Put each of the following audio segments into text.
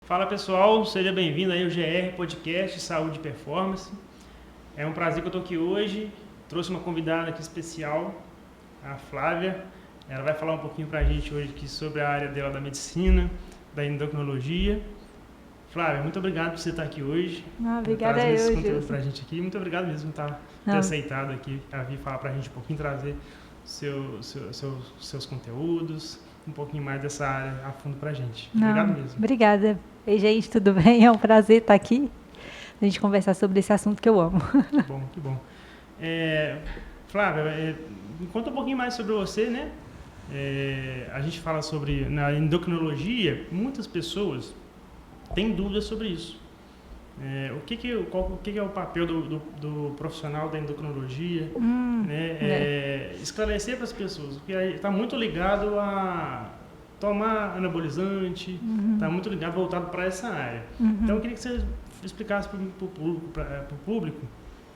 Fala pessoal, seja bem-vindo aí ao GR Podcast Saúde e Performance. É um prazer que eu estou aqui hoje. Trouxe uma convidada aqui especial, a Flávia. Ela vai falar um pouquinho para a gente hoje aqui sobre a área dela da medicina, da endocrinologia. Flávia, muito obrigado por você estar aqui hoje. Obrigada a esse eu, conteúdo Gilson. para a gente aqui. Muito obrigado mesmo por ter aceitado aqui, a vir falar para a gente um pouquinho, trazer seus conteúdos, um pouquinho mais dessa área a fundo para a gente. Obrigado mesmo. Obrigada. Ei, gente, tudo bem? É um prazer estar aqui, a gente conversar sobre esse assunto que eu amo. Que bom, que bom. Flávia, me conta um pouquinho mais sobre você, né? A gente fala sobre, na endocrinologia, muitas pessoas têm dúvidas sobre isso. O que é o papel do profissional da endocrinologia? Esclarecer para as pessoas, porque está muito ligado a tomar anabolizante, está muito ligado, voltado para essa área. Então, eu queria que você explicasse para o público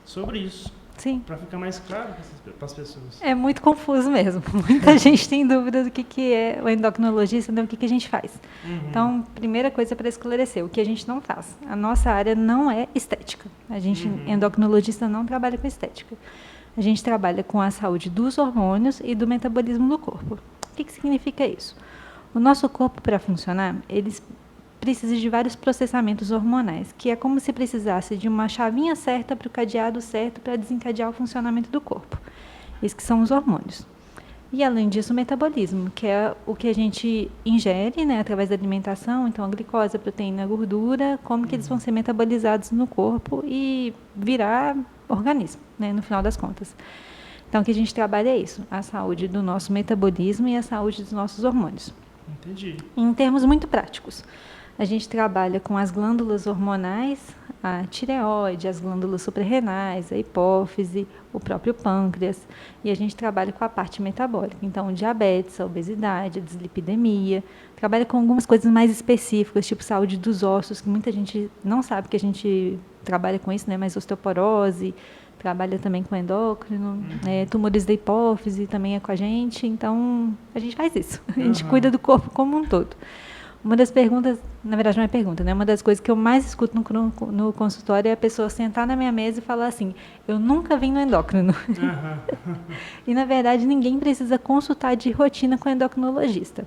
sobre isso. Sim. Para ficar mais claro para as pessoas. É muito confuso mesmo. Muita gente tem dúvida do que é o endocrinologista, então o que a gente faz. Então, primeira coisa para esclarecer, o que a gente não faz. A nossa área não é estética. A gente, endocrinologista, não trabalha com estética. A gente trabalha com a saúde dos hormônios e do metabolismo do corpo. O que significa isso? O nosso corpo, para funcionar, ele precisa de vários processamentos hormonais, que é como se precisasse de uma chavinha certa para o cadeado certo para desencadear o funcionamento do corpo. Esses que são os hormônios. E, além disso, o metabolismo, que é o que a gente ingere, né, através da alimentação, então a glicose, a proteína, a gordura, como que eles vão ser metabolizados no corpo e virar organismo, né, no final das contas. Então, o que a gente trabalha é isso, a saúde do nosso metabolismo e a saúde dos nossos hormônios. Entendi. Em termos muito práticos, a gente trabalha com as glândulas hormonais, a tireoide, as glândulas suprarrenais, a hipófise, o próprio pâncreas, e a gente trabalha com a parte metabólica, então o diabetes, a obesidade, a dislipidemia, trabalha com algumas coisas mais específicas, tipo saúde dos ossos, que muita gente não sabe que a gente trabalha com isso, né, mas osteoporose, trabalha também com endócrino, tumores da hipófise também é com a gente, então a gente faz isso, a gente cuida do corpo como um todo. Uma das perguntas, na verdade não é pergunta, né? Uma das coisas que eu mais escuto no consultório é a pessoa sentar na minha mesa e falar assim, eu nunca vim no endócrino. E, na verdade, ninguém precisa consultar de rotina com o endocrinologista,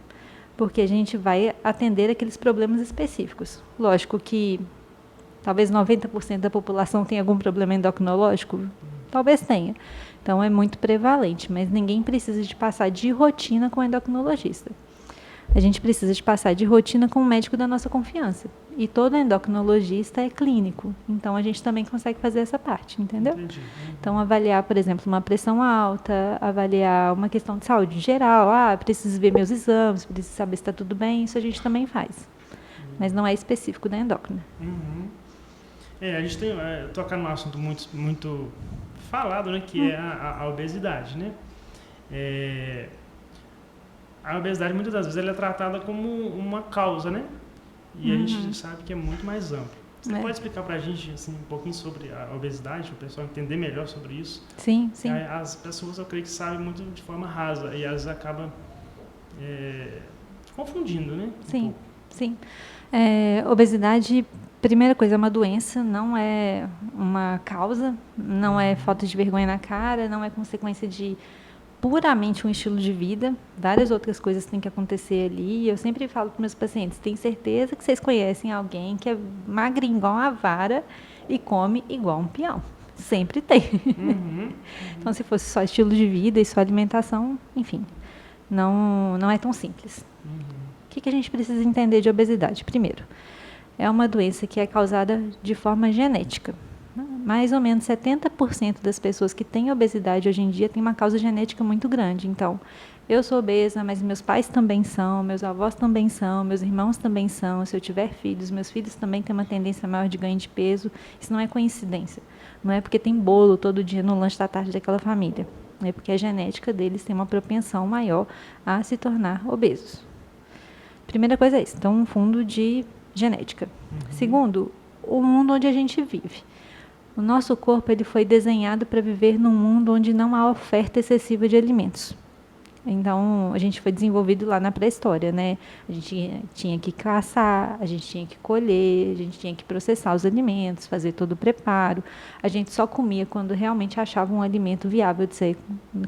porque a gente vai atender aqueles problemas específicos. Lógico que talvez 90% da população tenha algum problema endocrinológico, talvez tenha. Então, é muito prevalente, mas ninguém precisa de passar de rotina com o endocrinologista. A gente precisa de passar de rotina com um médico da nossa confiança. E todo endocrinologista é clínico. Então, a gente também consegue fazer essa parte, entendeu? Entendi. Então, avaliar, por exemplo, uma pressão alta, avaliar uma questão de saúde geral. Preciso ver meus exames, preciso saber se está tudo bem. Isso a gente também faz. Mas não é específico da endócrina. A gente tem tocar num assunto muito falado, né? Que é a obesidade, né? A obesidade, muitas das vezes, ela é tratada como uma causa, né? E a gente sabe que é muito mais amplo. Você pode explicar para a gente assim, um pouquinho sobre a obesidade, para o pessoal entender melhor sobre isso? Sim, sim. As pessoas, eu creio que sabem muito de forma rasa e elas acabam confundindo, né? Sim. Obesidade, primeira coisa, é uma doença, não é uma causa, não é falta de vergonha na cara, não é consequência de puramente um estilo de vida, várias outras coisas têm que acontecer ali. Eu sempre falo para meus pacientes, tenho certeza que vocês conhecem alguém que é magrinho igual uma vara e come igual um peão. Sempre tem. Então, se fosse só estilo de vida e só alimentação, enfim, não é tão simples. O que a gente precisa entender de obesidade? Primeiro, é uma doença que é causada de forma genética. Mais ou menos 70% das pessoas que têm obesidade hoje em dia têm uma causa genética muito grande. Então, eu sou obesa, mas meus pais também são, meus avós também são, meus irmãos também são. Se eu tiver filhos, meus filhos também têm uma tendência maior de ganho de peso. Isso não é coincidência. Não é porque tem bolo todo dia no lanche da tarde daquela família. É porque a genética deles tem uma propensão maior a se tornar obesos. Primeira coisa é isso. Então, um fundo de genética. Segundo, o mundo onde a gente vive. O nosso corpo ele foi desenhado para viver num mundo onde não há oferta excessiva de alimentos. Então, a gente foi desenvolvido lá na pré-história, né? A gente tinha que caçar, a gente tinha que colher, a gente tinha que processar os alimentos, fazer todo o preparo. A gente só comia quando realmente achava um alimento viável de ser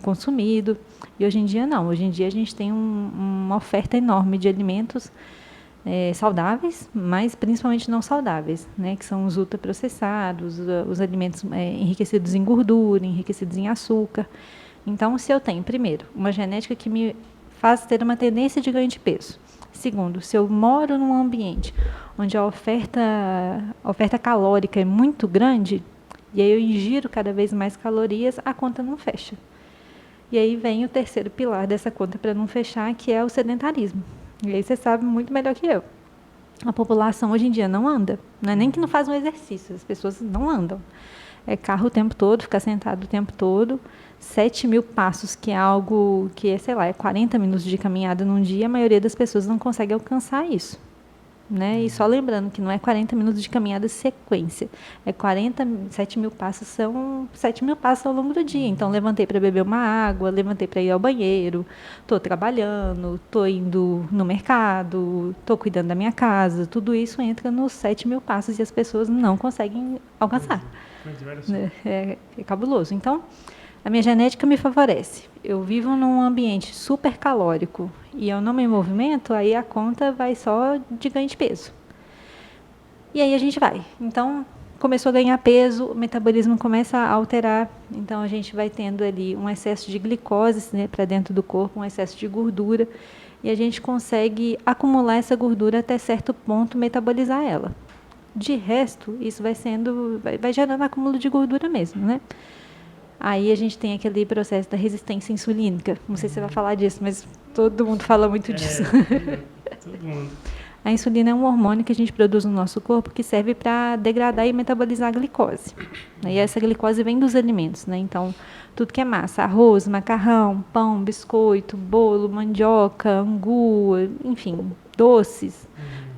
consumido. E hoje em dia, não. Hoje em dia, a gente tem uma oferta enorme de alimentos saudáveis, mas principalmente não saudáveis, né? Que são os ultraprocessados, os alimentos enriquecidos em gordura, enriquecidos em açúcar. Então, se eu tenho, primeiro, uma genética que me faz ter uma tendência de ganho de peso. Segundo, se eu moro num ambiente onde a oferta calórica é muito grande, e aí eu ingiro cada vez mais calorias, a conta não fecha. E aí vem o terceiro pilar dessa conta para não fechar, que é o sedentarismo. E aí você sabe muito melhor que eu. A população hoje em dia não anda. Não é nem que não faz um exercício, as pessoas não andam. É carro o tempo todo, ficar sentado o tempo todo. 7.000 passos, que é algo que é, sei lá, é 40 minutos de caminhada num dia, a maioria das pessoas não consegue alcançar isso. Né? E só lembrando que não é 40 minutos de caminhada sequência, 7.000 passos são 7.000 passos ao longo do dia. Então, levantei para beber uma água, levantei para ir ao banheiro, estou trabalhando, estou indo no mercado, estou cuidando da minha casa, tudo isso entra nos 7.000 passos e as pessoas não conseguem alcançar. É cabuloso. Então, a minha genética me favorece. Eu vivo num ambiente super calórico e eu não me movimento, aí a conta vai só de ganho de peso. E aí a gente vai. Então, começou a ganhar peso, o metabolismo começa a alterar. Então, a gente vai tendo ali um excesso de glicose, né, para dentro do corpo, um excesso de gordura. E a gente consegue acumular essa gordura até certo ponto, metabolizar ela. De resto, isso vai gerando acúmulo de gordura mesmo, né? Aí a gente tem aquele processo da resistência insulínica. Não sei se você vai falar disso, mas todo mundo fala muito disso. Todo mundo. A insulina é um hormônio que a gente produz no nosso corpo que serve para degradar e metabolizar a glicose. E essa glicose vem dos alimentos, né? Então, tudo que é massa, arroz, macarrão, pão, biscoito, bolo, mandioca, angu, enfim, doces,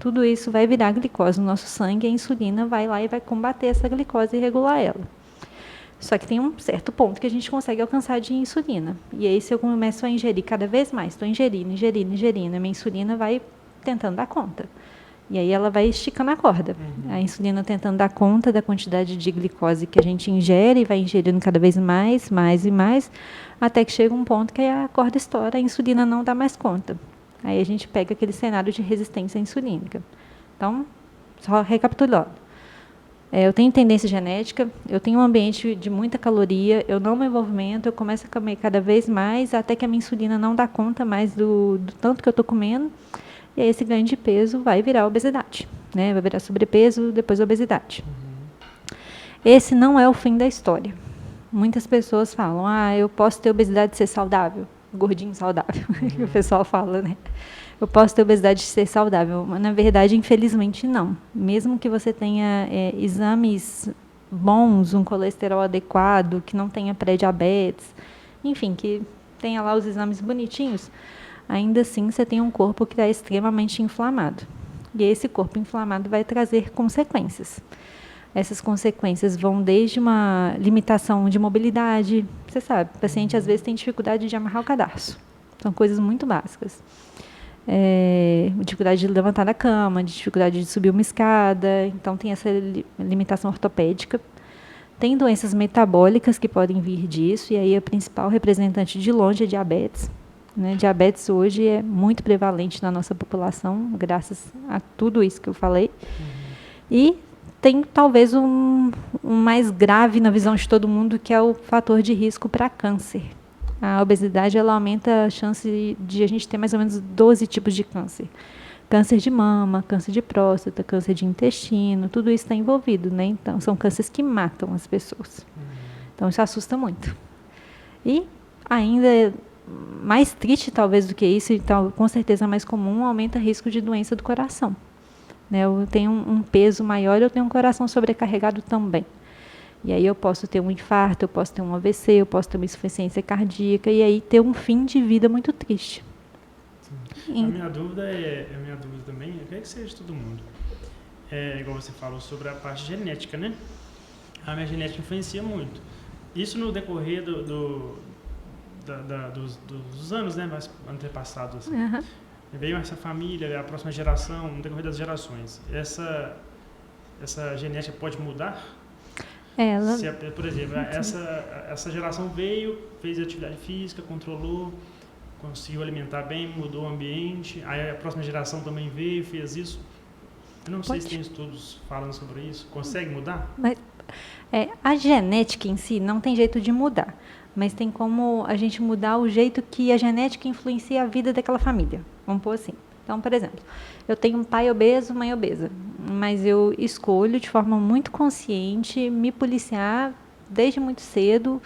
tudo isso vai virar glicose no nosso sangue e a insulina vai lá e vai combater essa glicose e regular ela. Só que tem um certo ponto que a gente consegue alcançar de insulina. E aí, se eu começo a ingerir cada vez mais, estou ingerindo, a minha insulina vai tentando dar conta. E aí ela vai esticando a corda. A insulina tentando dar conta da quantidade de glicose que a gente ingere, e vai ingerindo cada vez mais, até que chega um ponto que a corda estoura, a insulina não dá mais conta. Aí a gente pega aquele cenário de resistência insulínica. Então, só recapitulando. Eu tenho tendência genética, eu tenho um ambiente de muita caloria, eu não me movimento, eu começo a comer cada vez mais, até que a minha insulina não dá conta mais do tanto que eu estou comendo, e aí esse ganho de peso vai virar obesidade, né? Vai virar sobrepeso, depois obesidade. Esse não é o fim da história. Muitas pessoas falam, eu posso ter obesidade e ser saudável, gordinho saudável, que o pessoal fala, né? Eu posso ter obesidade e ser saudável, mas na verdade, infelizmente, não. Mesmo que você tenha exames bons, um colesterol adequado, que não tenha pré-diabetes, enfim, que tenha lá os exames bonitinhos, ainda assim você tem um corpo que está extremamente inflamado. E esse corpo inflamado vai trazer consequências. Essas consequências vão desde uma limitação de mobilidade, você sabe, o paciente às vezes tem dificuldade de amarrar o cadarço. São coisas muito básicas. Dificuldade de levantar da cama, dificuldade de subir uma escada, então tem essa limitação ortopédica. Tem doenças metabólicas que podem vir disso, e aí a principal representante de longe é diabetes. Né? Diabetes hoje é muito prevalente na nossa população, graças a tudo isso que eu falei. E tem talvez um mais grave na visão de todo mundo, que é o fator de risco para câncer. A obesidade ela aumenta a chance de a gente ter mais ou menos 12 tipos de câncer. Câncer de mama, câncer de próstata, câncer de intestino, tudo isso está envolvido, né? Então, são cânceres que matam as pessoas. Então, isso assusta muito. E ainda mais triste, talvez, do que isso, então, com certeza mais comum, aumenta o risco de doença do coração. Né? Eu tenho um peso maior, eu tenho um coração sobrecarregado também. E aí eu posso ter um infarto, eu posso ter um AVC, eu posso ter uma insuficiência cardíaca, e aí ter um fim de vida muito triste. A minha dúvida também, eu creio que seja de todo mundo. Igual você falou sobre a parte genética, né? A minha genética influencia muito. Isso no decorrer dos anos, né, mais antepassados, assim. Uhum. Veio essa família, a próxima geração, no decorrer das gerações. Essa genética pode mudar? Ela, Se, por exemplo, essa geração veio, fez atividade física, controlou, conseguiu alimentar bem, mudou o ambiente, aí a próxima geração também veio, fez isso. Eu não sei se tem estudos falando sobre isso. Consegue mudar? mas, a genética em si não tem jeito de mudar, mas tem como a gente mudar o jeito que a genética influencia a vida daquela família. Vamos pôr assim. Então, por exemplo, eu tenho um pai obeso, mãe obesa, mas eu escolho de forma muito consciente me policiar desde muito cedo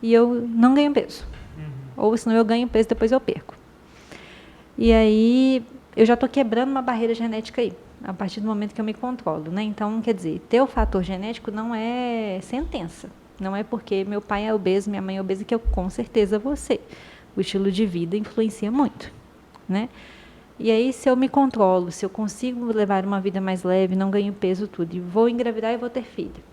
e eu não ganho peso. Ou senão eu ganho peso e depois eu perco. E aí eu já estou quebrando uma barreira genética aí, a partir do momento que eu me controlo, né? Então, quer dizer, ter o fator genético não é sentença. Não é porque meu pai é obeso, minha mãe é obesa, que eu com certeza vou ser. O estilo de vida influencia muito, né? E aí, se eu me controlo, se eu consigo levar uma vida mais leve, não ganho peso, tudo, e vou engravidar e vou ter filho.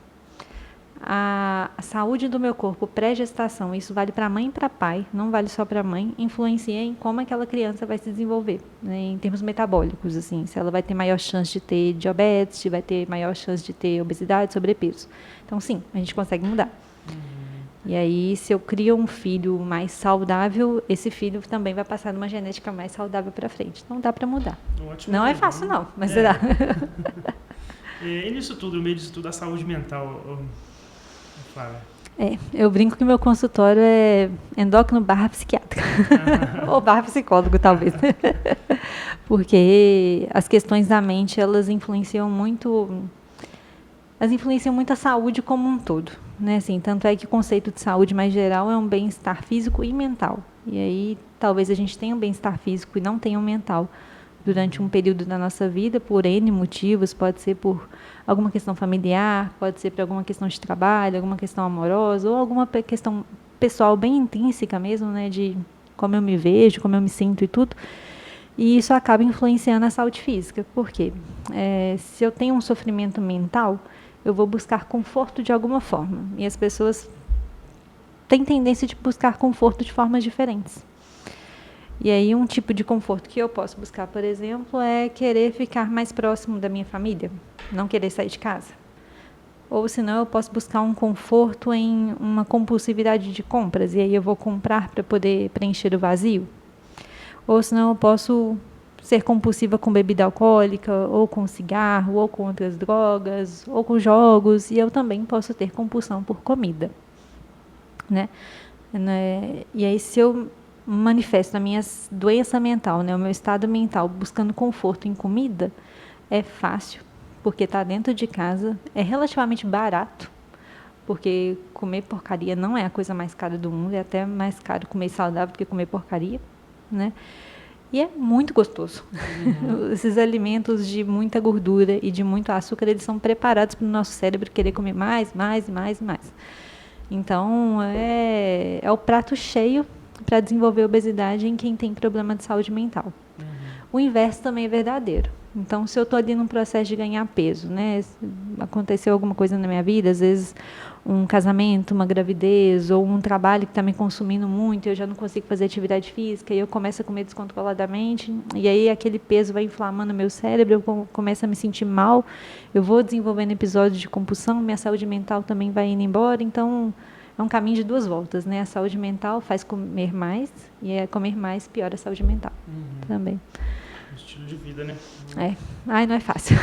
A saúde do meu corpo pré-gestação, isso vale para mãe e para pai, não vale só para mãe, influencia em como aquela criança vai se desenvolver, né, em termos metabólicos, assim, se ela vai ter maior chance de ter diabetes, se vai ter maior chance de ter obesidade, sobrepeso. Então, sim, a gente consegue mudar. E aí, se eu crio um filho mais saudável, esse filho também vai passar numa genética mais saudável para frente. Então, dá para mudar. Ótimo. Não é fácil, não, mas dá. E nisso tudo, no meio disso tudo, a saúde mental, Flávia? Eu brinco que meu consultório é endócrino barra psiquiatra. Ou barra psicólogo, talvez. Porque as questões da mente, elas influenciam muito a saúde como um todo, né? Assim, tanto é que o conceito de saúde mais geral é um bem-estar físico e mental. E aí, talvez a gente tenha um bem-estar físico e não tenha um mental durante um período da nossa vida, por N motivos, pode ser por alguma questão familiar, pode ser por alguma questão de trabalho, alguma questão amorosa, ou alguma questão pessoal bem intrínseca mesmo, né, de como eu me vejo, como eu me sinto e tudo. E isso acaba influenciando a saúde física. Por quê? Se eu tenho um sofrimento mental, eu vou buscar conforto de alguma forma. E as pessoas têm tendência de buscar conforto de formas diferentes. E aí, um tipo de conforto que eu posso buscar, por exemplo, é querer ficar mais próximo da minha família, não querer sair de casa. Ou, senão, eu posso buscar um conforto em uma compulsividade de compras, e aí eu vou comprar para poder preencher o vazio. Ou, senão, eu posso ser compulsiva com bebida alcoólica, ou com cigarro, ou com outras drogas, ou com jogos, e eu também posso ter compulsão por comida, né? E aí, se eu manifesto a minha doença mental, né, o meu estado mental, buscando conforto em comida, é fácil, porque está dentro de casa, é relativamente barato, porque comer porcaria não é a coisa mais cara do mundo, é até mais caro comer saudável do que comer porcaria, né? E é muito gostoso. Esses alimentos de muita gordura e de muito açúcar, eles são preparados para o nosso cérebro querer comer mais, mais, mais e mais. Então, é o prato cheio para desenvolver obesidade em quem tem problema de saúde mental. O inverso também é verdadeiro. Então, se eu estou ali num processo de ganhar peso, né, aconteceu alguma coisa na minha vida, às vezes um casamento, uma gravidez, ou um trabalho que está me consumindo muito, eu já não consigo fazer atividade física, e eu começo a comer descontroladamente, e aí aquele peso vai inflamando meu cérebro, eu começo a me sentir mal, eu vou desenvolvendo episódios de compulsão, minha saúde mental também vai indo embora, então é um caminho de duas voltas, né? A saúde mental faz comer mais, e comer mais piora a saúde mental também. Estilo de vida, né? Ai, não é fácil.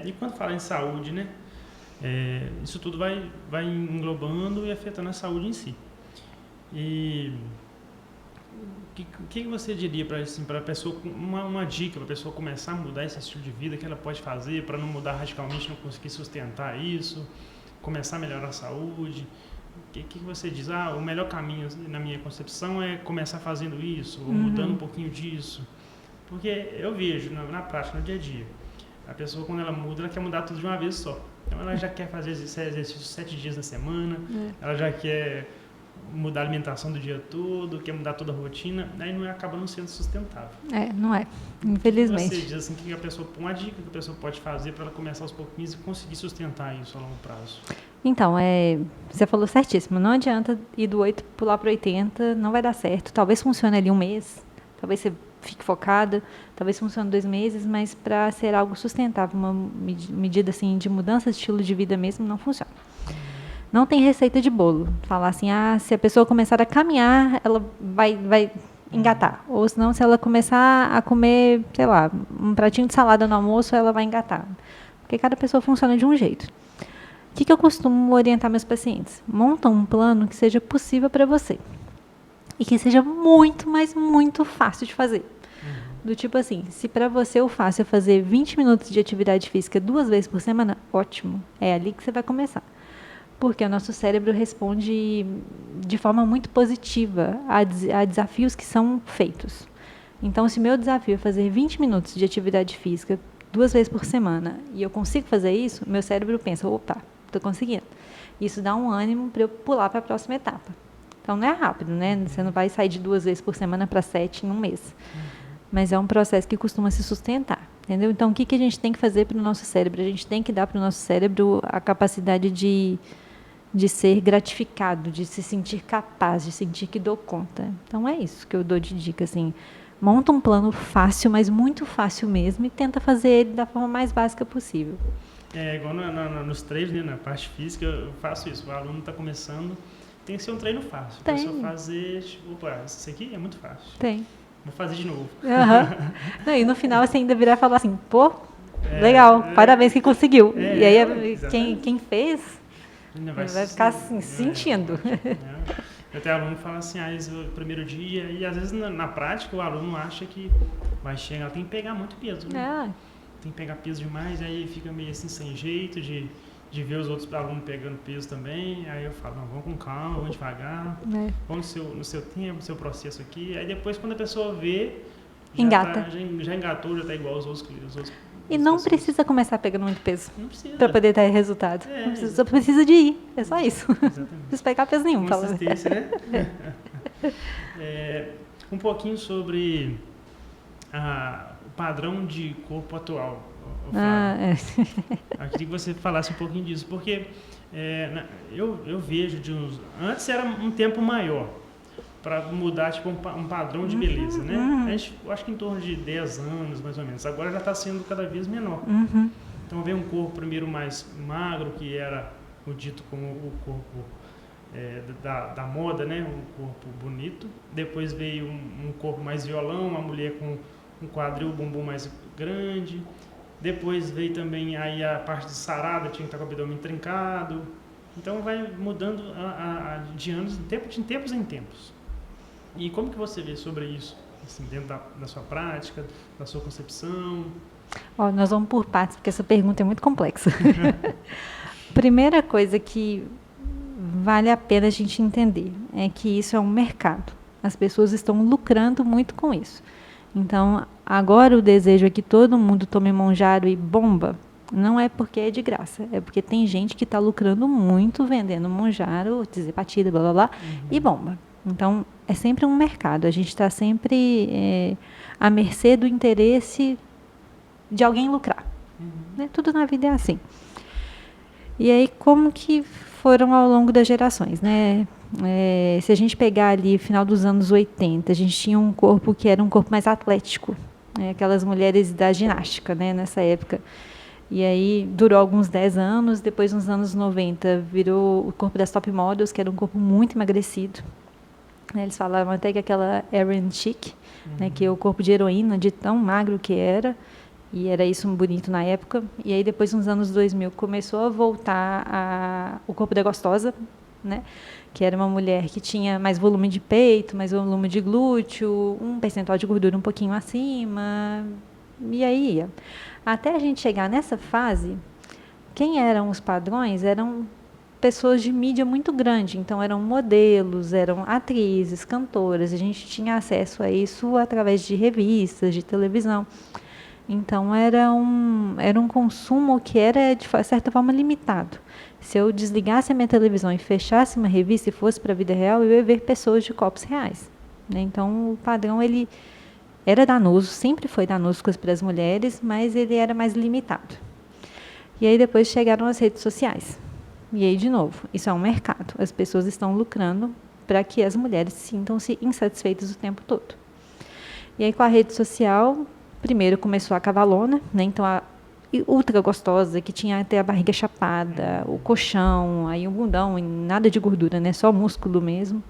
E quando fala em saúde, né? Isso tudo vai englobando e afetando a saúde em si. E o que você diria para a pessoa, uma dica para a pessoa começar a mudar esse estilo de vida que ela pode fazer para não mudar radicalmente, não conseguir sustentar isso, começar a melhorar a saúde? O que você diz? O melhor caminho, na minha concepção, é começar fazendo isso, ou mudando um pouquinho disso. Porque eu vejo na prática, no dia a dia, a pessoa, quando ela muda, ela quer mudar tudo de uma vez só. Então, ela já quer fazer exercício 7 dias na semana, ela já quer mudar a alimentação do dia todo, quer mudar toda a rotina, aí acaba não sendo sustentável. Não é, infelizmente. Você diz assim, que a pessoa, uma dica que a pessoa pode fazer para ela começar aos pouquinhos e conseguir sustentar isso a longo prazo? Então, você falou certíssimo, não adianta ir do 8 pular para 80, não vai dar certo. Talvez funcione ali um mês, talvez você fique focada, talvez funcione 2 meses, mas para ser algo sustentável, uma medida assim de mudança de estilo de vida mesmo, não funciona. Não tem receita de bolo. Falar assim, se a pessoa começar a caminhar, ela vai engatar. Ou senão, se ela começar a comer, sei lá, um pratinho de salada no almoço, ela vai engatar. Porque cada pessoa funciona de um jeito. O que eu costumo orientar meus pacientes? Monta um plano que seja possível para você. E que seja muito, mas muito fácil de fazer. Do tipo assim, se para você o fácil é fazer 20 minutos de atividade física 2 vezes por semana, ótimo. É ali que você vai começar. Porque o nosso cérebro responde de forma muito positiva a desafios que são feitos. Então, se meu desafio é fazer 20 minutos de atividade física 2 vezes por semana e eu consigo fazer isso, meu cérebro pensa, opa, estou conseguindo. Isso dá um ânimo para eu pular para a próxima etapa. Então, não é rápido, né? Você não vai sair de 2 vezes por semana para 7 em um mês. Mas é um processo que costuma se sustentar, entendeu? Então, o que a gente tem que fazer para o nosso cérebro? A gente tem que dar para o nosso cérebro a capacidade de ser gratificado, de se sentir capaz, de sentir que dou conta. Então, é isso que eu dou de dica, assim. Monta um plano fácil, mas muito fácil mesmo, e tenta fazer ele da forma mais básica possível. Igual nos treinos, né, na parte física, eu faço isso. O aluno está começando, tem que ser um treino fácil. A pessoa fazer, tipo, opa, isso aqui é muito fácil. Tem. Vou fazer de novo. Não, e no final você ainda virar e falar assim, pô, legal, parabéns que conseguiu. E aí quem fez vai ficar assim, sentindo. Eu tenho aluno que fala assim, o primeiro dia, e às vezes na prática o aluno acha que vai chegar, tem que pegar muito peso, né? Tem que pegar peso demais, aí fica meio assim sem jeito de ver os outros alunos pegando peso também. Aí eu falo, não, vamos com calma, vamos devagar, vamos no seu tempo, no seu processo aqui. Aí depois, quando a pessoa vê, engata. Já engatou, já está igual os outros. E não precisa começar pegando muito peso para para poder ter resultado. Não precisa, só precisa de ir, é só isso. Exatamente. Não precisa pegar peso nenhum. Consistência, né? Um pouquinho sobre o padrão de corpo atual. Eu queria que você falasse um pouquinho disso, porque eu vejo antes era um tempo maior para mudar tipo um padrão de beleza, né? Eu acho que em torno de 10 anos, mais ou menos. Agora já está sendo cada vez menor. Então veio um corpo primeiro mais magro, que era o dito como o corpo da moda, né? Um corpo bonito. Depois veio um corpo mais violão, uma mulher com um quadril, bumbum mais grande. Depois veio também aí a parte de sarada, tinha que estar com o abdômen trincado. Então vai mudando de tempos em tempos. E como que você vê sobre isso, assim, dentro da sua prática, da sua concepção? Nós vamos por partes, porque essa pergunta é muito complexa. Primeira coisa que vale a pena a gente entender é que isso é um mercado. As pessoas estão lucrando muito com isso. Então, agora o desejo é que todo mundo tome Monjaro e bomba. Não é porque é de graça, é porque tem gente que está lucrando muito vendendo Monjaro, Tirzepatida, blá blá blá, e bomba. Então, é sempre um mercado. A gente está sempre à mercê do interesse de alguém lucrar. Né? Tudo na vida é assim. E aí, como que foram ao longo das gerações, né? Se a gente pegar ali, final dos anos 80, a gente tinha um corpo que era um corpo mais atlético. Né? Aquelas mulheres da ginástica, né? Nessa época. E aí, durou alguns 10 anos. Depois, nos anos 90, virou o corpo das top models, que era um corpo muito emagrecido. Eles falavam até que aquela Erin Chic, né, que é o corpo de heroína, de tão magro que era, e era isso bonito na época. E aí, depois, nos anos 2000, começou a voltar o corpo da gostosa, né, que era uma mulher que tinha mais volume de peito, mais volume de glúteo, um percentual de gordura um pouquinho acima, e aí ia. Até a gente chegar nessa fase, quem eram os padrões eram pessoas de mídia muito grande, então eram modelos, eram atrizes, cantoras, a gente tinha acesso a isso através de revistas, de televisão. Então, era um consumo que era, de certa forma, limitado. Se eu desligasse a minha televisão e fechasse uma revista e fosse para a vida real, eu ia ver pessoas de corpos reais. Né? Então, o padrão, ele era danoso, sempre foi danoso para as mulheres, mas ele era mais limitado. E aí, depois chegaram as redes sociais. E aí, de novo, isso é um mercado. As pessoas estão lucrando para que as mulheres sintam-se insatisfeitas o tempo todo. E aí, com a rede social, primeiro começou a cavalona, né? Então, a ultra gostosa, que tinha até a barriga chapada, o colchão, aí o bundão, e nada de gordura, né? Só músculo mesmo.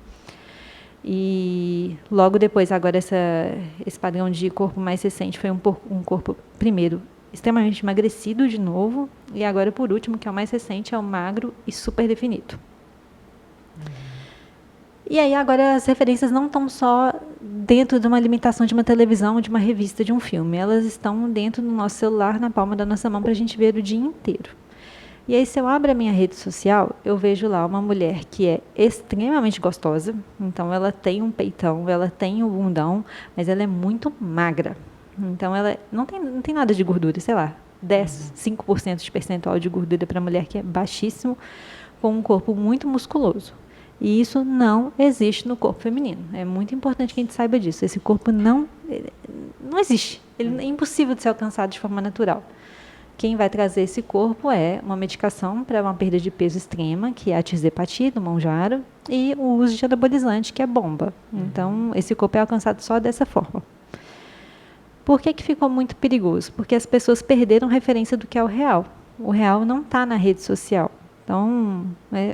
E logo depois, agora, esse padrão de corpo mais recente foi um corpo, primeiro, extremamente emagrecido de novo, e agora, por último, que é o mais recente, é o magro e super definido. E aí, agora, as referências não estão só dentro de uma limitação de uma televisão, de uma revista, de um filme. Elas estão dentro do nosso celular, na palma da nossa mão, para a gente ver o dia inteiro. E aí, se eu abro a minha rede social, eu vejo lá uma mulher que é extremamente gostosa. Então, ela tem um peitão, ela tem um bundão, mas ela é muito magra. Então, ela não tem nada de gordura, sei lá, 5% de percentual de gordura para a mulher, que é baixíssimo, com um corpo muito musculoso. E isso não existe no corpo feminino. É muito importante que a gente saiba disso. Esse corpo não existe. Ele é impossível de ser alcançado de forma natural. Quem vai trazer esse corpo é uma medicação para uma perda de peso extrema, que é a tirzepatide, do Mounjaro, e o uso de anabolizante, que é bomba. Então, esse corpo é alcançado só dessa forma. Por que ficou muito perigoso? Porque as pessoas perderam referência do que é o real. O real não está na rede social. Então,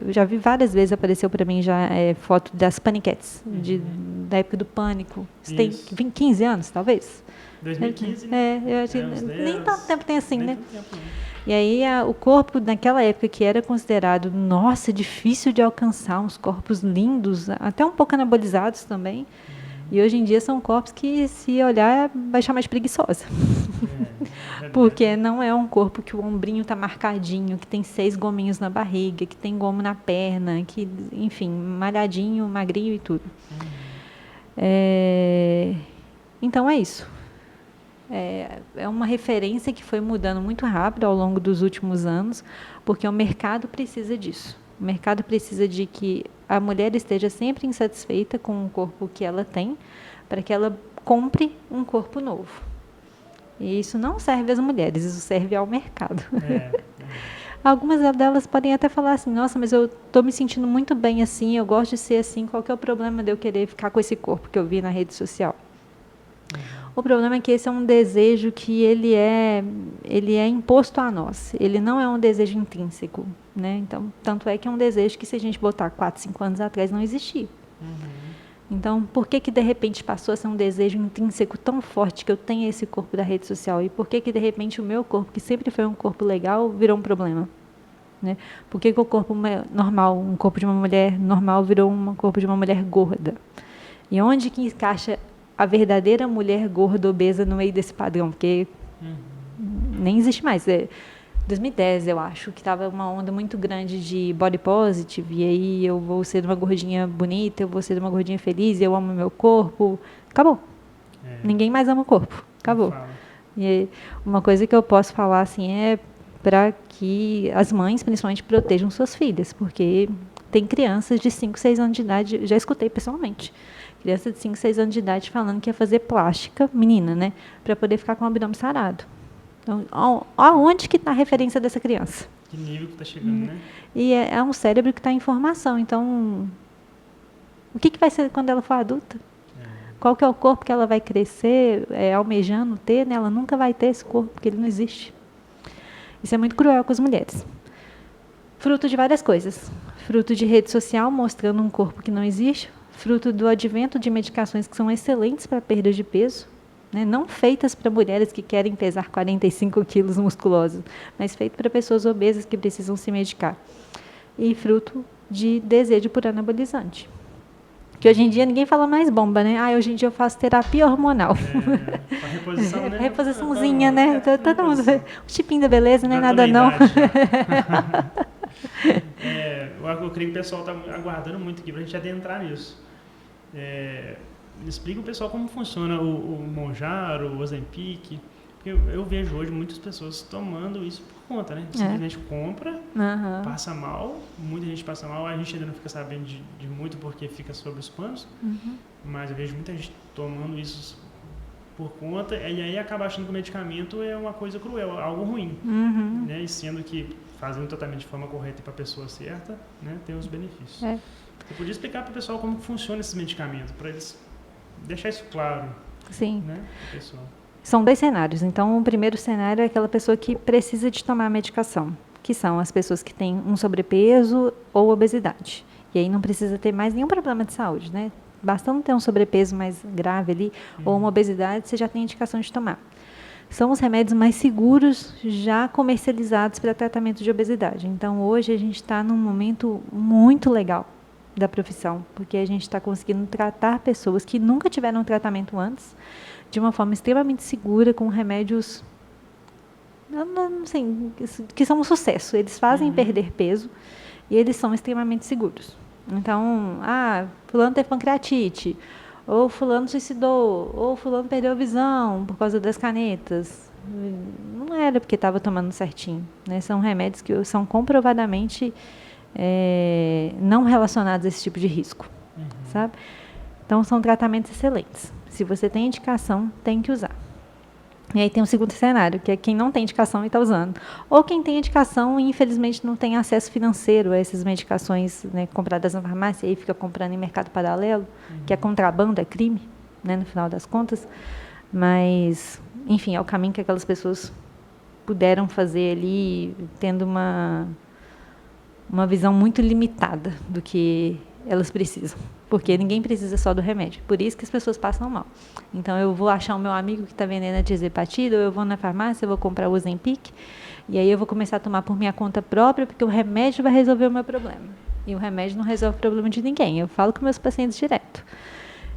eu já vi várias vezes, apareceu para mim já foto das paniquetes, da época do pânico. Isso tem 15 anos, talvez? 2015, eu acho nem tanto tempo tem assim, né? Tempo, não. E aí, o corpo, naquela época, que era considerado, nossa, difícil de alcançar, uns corpos lindos, até um pouco anabolizados também. E hoje em dia são corpos que, se olhar, vai chamar de preguiçosa. Porque não é um corpo que o ombrinho está marcadinho, que tem 6 gominhos na barriga, que tem gomo na perna, que, enfim, malhadinho, magrinho e tudo. Então, é isso. É uma referência que foi mudando muito rápido ao longo dos últimos anos, porque o mercado precisa disso. O mercado precisa de que a mulher esteja sempre insatisfeita com o corpo que ela tem, para que ela compre um corpo novo. E isso não serve às mulheres, isso serve ao mercado. Algumas delas podem até falar assim, nossa, mas eu estou me sentindo muito bem assim, eu gosto de ser assim, qual que é o problema de eu querer ficar com esse corpo que eu vi na rede social? O problema é que esse é um desejo que ele é imposto a nós. Ele não é um desejo intrínseco, né? Então, tanto é que é um desejo que, se a gente botar 4, 5 anos atrás, não existia. Então, por que de repente passou a ser um desejo intrínseco tão forte que eu tenho esse corpo da rede social? E por que de repente o meu corpo, que sempre foi um corpo legal, virou um problema? Né? Por que o corpo normal, um corpo de uma mulher normal, virou um corpo de uma mulher gorda? E onde que encaixa a verdadeira mulher gorda, obesa, no meio desse padrão? Porque nem existe mais. 2010, eu acho, que estava uma onda muito grande de body positive, e aí eu vou ser uma gordinha bonita, eu vou ser uma gordinha feliz, eu amo meu corpo. Acabou. Ninguém mais ama o corpo. Acabou. E uma coisa que eu posso falar assim é para que as mães, principalmente, protejam suas filhas, porque tem crianças de 5, 6 anos de idade, já escutei pessoalmente, criança de 5, 6 anos de idade falando que ia fazer plástica, menina, né, para poder ficar com o abdômen sarado. Então, aonde que está a referência dessa criança? Que nível que está chegando, né? E é um cérebro que está em formação. Então, o que vai ser quando ela for adulta? Qual que é o corpo que ela vai crescer almejando ter? Né? Ela nunca vai ter esse corpo, porque ele não existe. Isso é muito cruel com as mulheres. Fruto de várias coisas. Fruto de rede social, mostrando um corpo que não existe. Fruto do advento de medicações que são excelentes para perda de peso. Né, não feitas para mulheres que querem pesar 45 quilos musculosos, mas feitas para pessoas obesas que precisam se medicar. E fruto de desejo por anabolizante. Que hoje em dia ninguém fala mais bomba, né? Hoje em dia eu faço terapia hormonal. A reposição, né? Reposiçãozinha, né? Todo mundo. O chipinho da beleza, não é nada não. Eu creio que o pessoal está aguardando muito aqui para a gente adentrar nisso. Explica o pessoal como funciona o Mounjaro, o Ozempic, porque Porque eu vejo hoje muitas pessoas tomando isso por conta, né? Simplesmente compra, passa mal, muita gente passa mal, a gente ainda não fica sabendo de muito porque fica sobre os panos, mas eu vejo muita gente tomando isso por conta, e aí acaba achando que o medicamento é uma coisa cruel, algo ruim, né? E sendo que fazendo o tratamento de forma correta e para a pessoa certa, né, tem os benefícios. Você podia explicar para o pessoal como funciona esses medicamentos, para eles deixar isso claro, Sim. Né, pro pessoal. São 2 cenários. Então, o primeiro cenário é aquela pessoa que precisa de tomar medicação, que são as pessoas que têm um sobrepeso ou obesidade. E aí não precisa ter mais nenhum problema de saúde, né? Bastando ter um sobrepeso mais grave ali, ou uma obesidade, você já tem indicação de tomar. São os remédios mais seguros já comercializados para tratamento de obesidade. Então, hoje a gente está num momento muito legal da profissão, porque a gente está conseguindo tratar pessoas que nunca tiveram tratamento antes, de uma forma extremamente segura, com remédios, não sei, que são um sucesso. Eles fazem perder peso e eles são extremamente seguros. Então, fulano teve pancreatite, ou fulano suicidou, ou fulano perdeu a visão por causa das canetas. Não era porque estava tomando certinho, né? São remédios que são comprovadamente não relacionados a esse tipo de risco, sabe? Então, são tratamentos excelentes. Se você tem indicação, tem que usar. E aí tem o segundo cenário, que é quem não tem indicação e está usando. Ou quem tem indicação e, infelizmente, não tem acesso financeiro a essas medicações, né, compradas na farmácia, e aí fica comprando em mercado paralelo, que é contrabando, é crime, né, no final das contas. Mas, enfim, é o caminho que aquelas pessoas puderam fazer ali, tendo uma visão muito limitada do que elas precisam. Porque ninguém precisa só do remédio. Por isso que as pessoas passam mal. Então, eu vou achar o meu amigo que está vendendo a tirzepatida, ou eu vou na farmácia, eu vou comprar o Ozempic, e aí eu vou começar a tomar por minha conta própria, porque o remédio vai resolver o meu problema. E o remédio não resolve o problema de ninguém. Eu falo com meus pacientes direto.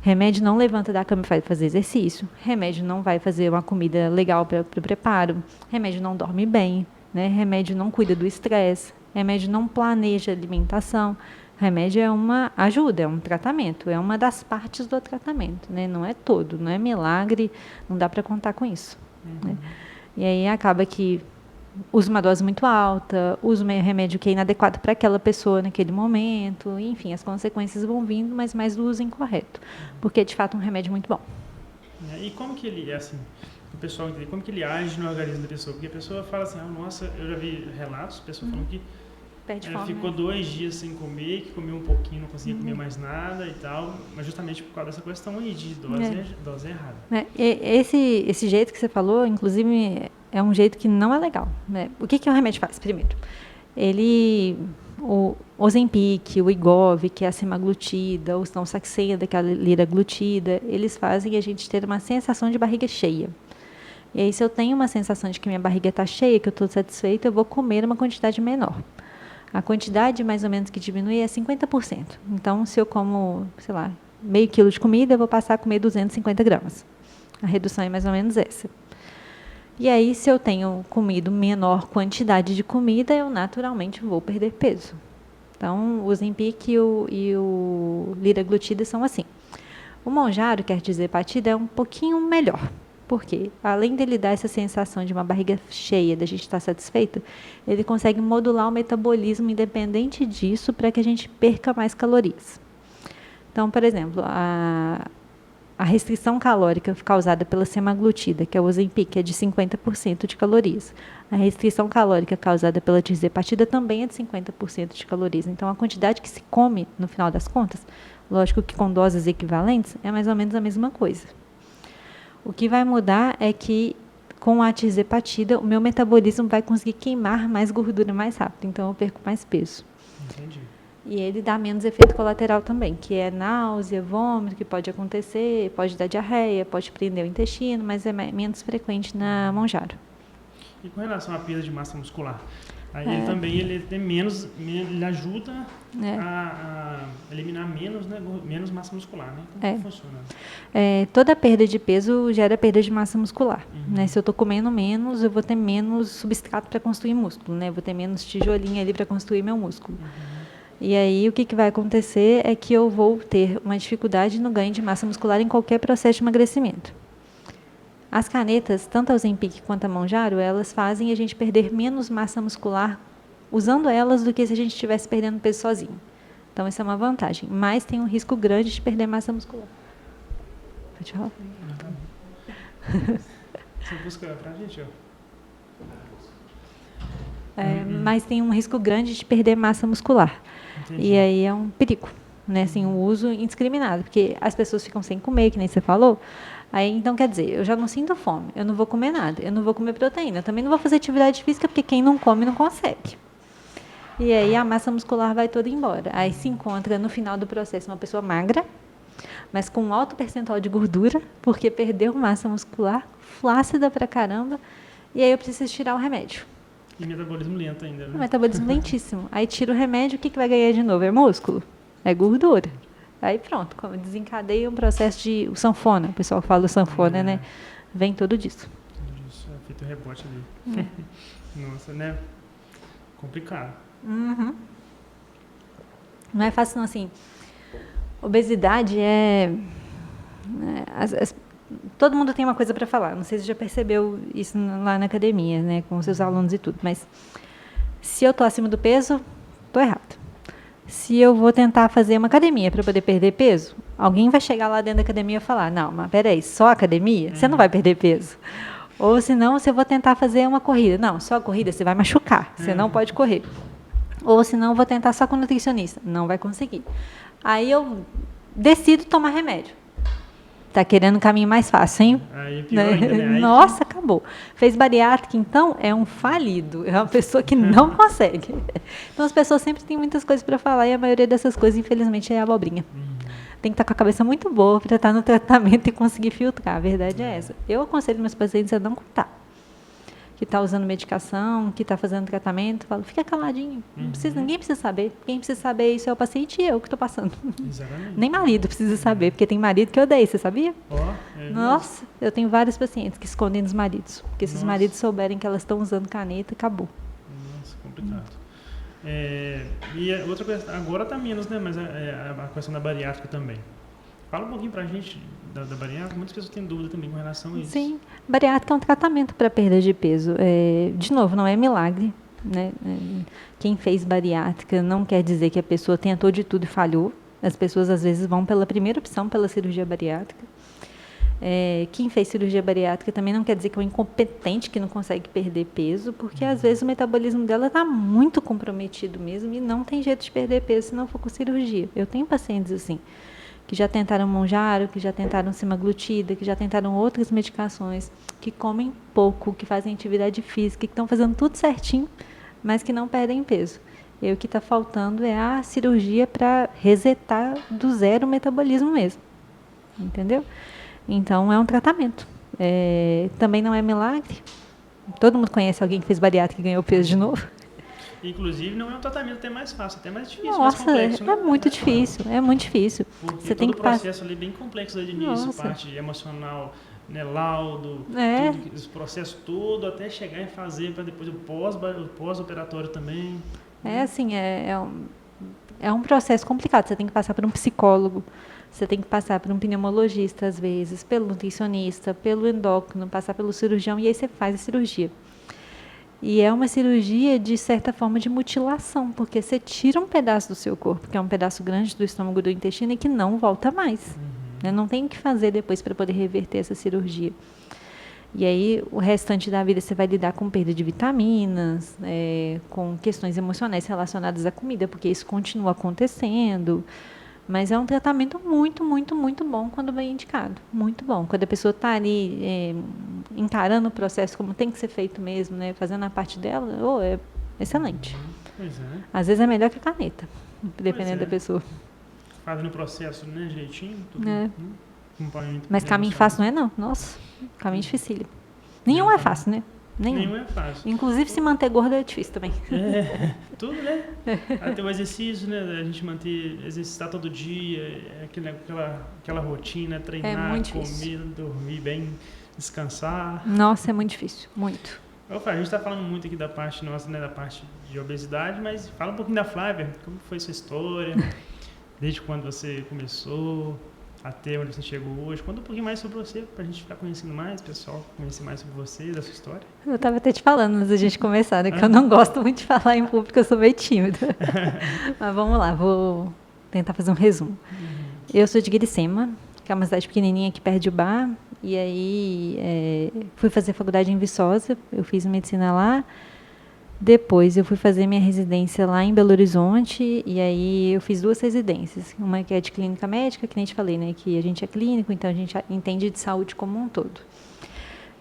Remédio não levanta da cama e vai fazer exercício. Remédio não vai fazer uma comida legal para o preparo. Remédio não dorme bem, né? Remédio não cuida do estresse. Remédio não planeja alimentação. Remédio é uma ajuda, é um tratamento, é uma das partes do tratamento, né? Não é todo, não é milagre, não dá para contar com isso. Né? E aí acaba que usa uma dose muito alta, usa um remédio que é inadequado para aquela pessoa naquele momento, enfim, as consequências vão vindo, mas mais do uso incorreto, porque é de fato um remédio muito bom. E como que ele, assim, o pessoal entende, como que ele age no organismo da pessoa? Porque a pessoa fala assim, nossa, eu já vi relatos, a pessoa falando que ela ficou 2 dias sem comer, que comeu um pouquinho, não conseguia comer mais nada e tal, mas justamente por causa dessa questão aí de dose errada. Esse jeito que você falou, inclusive, é um jeito que não é legal. Né? O que o remédio faz, primeiro? O Ozempic, o Wegovy, que é a semaglutida, ou então Saxenda, que é a liraglutida, eles fazem a gente ter uma sensação de barriga cheia. E aí, se eu tenho uma sensação de que minha barriga está cheia, que eu estou satisfeita, eu vou comer uma quantidade menor. A quantidade, mais ou menos, que diminui é 50%. Então, se eu como, sei lá, meio quilo de comida, eu vou passar a comer 250 gramas. A redução é mais ou menos essa. E aí, se eu tenho comido menor quantidade de comida, eu naturalmente vou perder peso. Então, o Ozempic e o liraglutida são assim. O Mounjaro, quer dizer, tirzepatida, é um pouquinho melhor. Por quê? Além dele dar essa sensação de uma barriga cheia, da gente estar satisfeito, ele consegue modular o metabolismo independente disso para que a gente perca mais calorias. Então, por exemplo, a restrição calórica causada pela semaglutida, que é o Ozempic, é de 50% de calorias. A restrição calórica causada pela tirzepatida também é de 50% de calorias. Então, a quantidade que se come, no final das contas, lógico que com doses equivalentes, é mais ou menos a mesma coisa. O que vai mudar é que, com a tirzepatida, o meu metabolismo vai conseguir queimar mais gordura mais rápido, então eu perco mais peso. Entendi. E ele dá menos efeito colateral também, que é náusea, vômito, que pode acontecer, pode dar diarreia, pode prender o intestino, mas é menos frequente na Mounjaro. E com relação à perda de massa muscular? Aí ele também ele ajuda a eliminar menos massa muscular, né? Como que funciona? Toda perda de peso gera perda de massa muscular. Né? Se eu estou comendo menos, eu vou ter menos substrato para construir músculo, né? Eu vou ter menos tijolinho ali para construir meu músculo. E aí o que vai acontecer é que eu vou ter uma dificuldade no ganho de massa muscular em qualquer processo de emagrecimento. As canetas, tanto a Ozempic quanto a Mounjaro, elas fazem a gente perder menos massa muscular usando elas do que se a gente estivesse perdendo peso sozinho. Então, isso é uma vantagem. Mas tem um risco grande de perder massa muscular. Pode falar? Você busca pra gente, ó. Mas tem um risco grande de perder massa muscular. Entendi. E aí é um perigo, né? Assim, o uso indiscriminado, porque as pessoas ficam sem comer, que nem você falou. Aí, então, quer dizer, eu já não sinto fome, eu não vou comer nada, eu não vou comer proteína, eu também não vou fazer atividade física, porque quem não come não consegue. E aí a massa muscular vai toda embora. Aí se encontra no final do processo uma pessoa magra, mas com um alto percentual de gordura, porque perdeu massa muscular, flácida pra caramba, e aí eu preciso tirar o remédio. E metabolismo lento ainda, né? O metabolismo lentíssimo. Aí tira o remédio, o que vai ganhar de novo? É músculo? É gordura. Aí pronto, desencadeia um processo de sanfona, o pessoal fala sanfona, né? Vem tudo disso. Tudo isso, é feito rebote ali. Nossa, né? Complicado. Uhum. Não é fácil não, assim. Obesidade todo mundo tem uma coisa para falar. Não sei se você já percebeu isso lá na academia, né, com os seus alunos e tudo. Mas se eu tô acima do peso, tô errado. Se eu vou tentar fazer uma academia para poder perder peso, alguém vai chegar lá dentro da academia e falar: não, mas peraí, só academia? Você não vai perder peso. Ou senão, se eu vou tentar fazer uma corrida. Não, só a corrida você vai machucar. Você não pode correr. Ou senão, vou tentar só com nutricionista. Não vai conseguir. Aí eu decido tomar remédio. Tá querendo um caminho mais fácil, hein? Aí pior ainda, né? Aí Nossa, acabou. Fez bariátrica, então, é um falido. É uma pessoa que não consegue. Então, as pessoas sempre têm muitas coisas para falar e a maioria dessas coisas, infelizmente, é abobrinha. Tem que estar com a cabeça muito boa para estar no tratamento e conseguir filtrar. A verdade é essa. Eu aconselho meus pacientes a não contar. Que está usando medicação, que está fazendo tratamento, falo, fica caladinho. Ninguém precisa saber. Quem precisa saber isso é o paciente e eu que estou passando. Exatamente. Nem marido precisa saber, porque tem marido que odeia, você sabia? Nossa, eu tenho vários pacientes que escondem dos maridos. Porque se os maridos souberem que elas estão usando caneta, acabou. Nossa, complicado. E outra coisa, agora está menos, né? Mas a questão da bariátrica também. Fala um pouquinho pra gente da bariátrica. Muitas pessoas têm dúvida também com relação a isso. Sim, bariátrica é um tratamento para perda de peso. De novo, não é milagre, né? Quem fez bariátrica não quer dizer que a pessoa tentou de tudo e falhou. As pessoas, às vezes, vão pela primeira opção, pela cirurgia bariátrica. Quem fez cirurgia bariátrica também não quer dizer que é um incompetente que não consegue perder peso, porque, às vezes, o metabolismo dela está muito comprometido mesmo e não tem jeito de perder peso se não for com cirurgia. Eu tenho pacientes assim, que já tentaram Mounjaro, que já tentaram semaglutida, que já tentaram outras medicações, que comem pouco, que fazem atividade física, que estão fazendo tudo certinho, mas que não perdem peso. E o que está faltando é a cirurgia para resetar do zero o metabolismo mesmo. Entendeu? Então, é um tratamento. Também não é milagre. Todo mundo conhece alguém que fez bariátrica e ganhou peso de novo. Inclusive, não é um tratamento até mais fácil, até mais difícil, Nossa, mais complexo. é muito difícil, é muito difícil. Porque você todo tem o que processo ali bem complexo desde o início, Nossa. parte emocional, né, laudo, tudo, esse processo todo, até chegar e fazer para depois o pós-operatório também. Assim, é um processo complicado. Você tem que passar por um psicólogo, você tem que passar por um pneumologista, às vezes, pelo nutricionista, pelo endócrino, passar pelo cirurgião, e aí você faz a cirurgia. E é uma cirurgia, de certa forma, de mutilação, porque você tira um pedaço do seu corpo, que é um pedaço grande do estômago, do intestino, e que não volta mais. Né? Não tem o que fazer depois para poder reverter essa cirurgia. E aí, o restante da vida, você vai lidar com perda de vitaminas, com questões emocionais relacionadas à comida, porque isso continua acontecendo. Mas é um tratamento muito, muito, muito bom quando bem indicado. Muito bom. Quando a pessoa está ali encarando o processo como tem que ser feito mesmo, né, fazendo a parte dela, é excelente. Pois é. Às vezes é melhor que a caneta, dependendo da pessoa. Fazendo o processo, né, direitinho. Tudo, Mas caminho fácil não é, não. Nossa, caminho dificílimo. Nenhum é fácil, né? Nenhum é fácil. Inclusive, se manter gordo é difícil também. Tudo, né? Até o exercício, né? A gente exercitar todo dia, aquela rotina, treinar, comer, dormir bem, descansar. Nossa, é muito difícil, muito. A gente está falando muito aqui da parte nossa, né? Da parte de obesidade, mas fala um pouquinho da Flávia. Como foi sua história? Desde quando você começou? até onde você chegou hoje. Conta um pouquinho mais sobre você, para a gente ficar conhecendo mais, pessoal, conhecer mais sobre você, da sua história. Eu estava até te falando antes da gente começar, né, que eu não gosto muito de falar em público, eu sou meio tímida. Mas vamos lá, vou tentar fazer um resumo. Eu sou de Guiricema, que é uma cidade pequenininha aqui perto de Ubá, e aí fui fazer faculdade em Viçosa, eu fiz medicina lá. Depois eu fui fazer minha residência lá em Belo Horizonte, e aí eu fiz 2 residências. Uma que é de clínica médica, que nem te falei, né, que a gente é clínico, então a gente entende de saúde como um todo.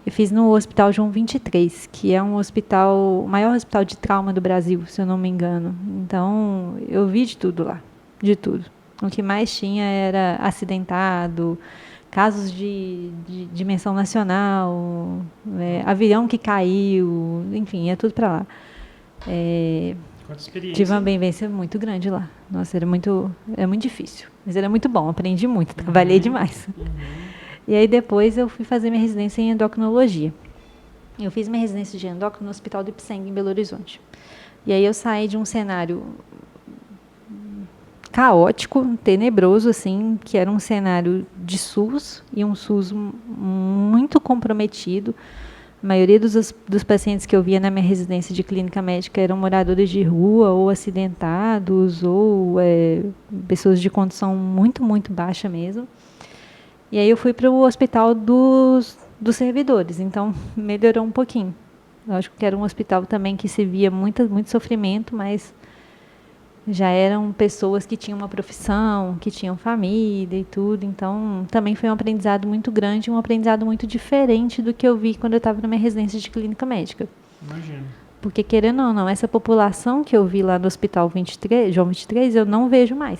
Eu fiz no Hospital João 23, que é o maior hospital de trauma do Brasil, se eu não me engano. Então, eu vi de tudo lá, de tudo. O que mais tinha era acidentado, casos de dimensão nacional, avião que caiu, enfim, é tudo para lá. Quanta experiência. Tive uma vivência muito grande lá. Nossa, era muito difícil, mas era muito bom, aprendi muito, trabalhei demais. E aí depois eu fui fazer minha residência em endocrinologia. Eu fiz minha residência de endócrino no Hospital do Ipseng, em Belo Horizonte. E aí eu saí de um cenário caótico, tenebroso, assim, que era um cenário de SUS, e um SUS muito comprometido. A maioria dos pacientes que eu via na minha residência de clínica médica eram moradores de rua, ou acidentados, ou pessoas de condição muito, muito baixa mesmo. E aí eu fui para o hospital dos servidores, então melhorou um pouquinho. Lógico que era um hospital também que se via muito sofrimento, mas já eram pessoas que tinham uma profissão, que tinham família e tudo, então também foi um aprendizado muito grande, um aprendizado muito diferente do que eu vi quando eu estava na minha residência de clínica médica. Imagino. Porque, querendo ou não, essa população que eu vi lá no Hospital 23, João 23, eu não vejo mais.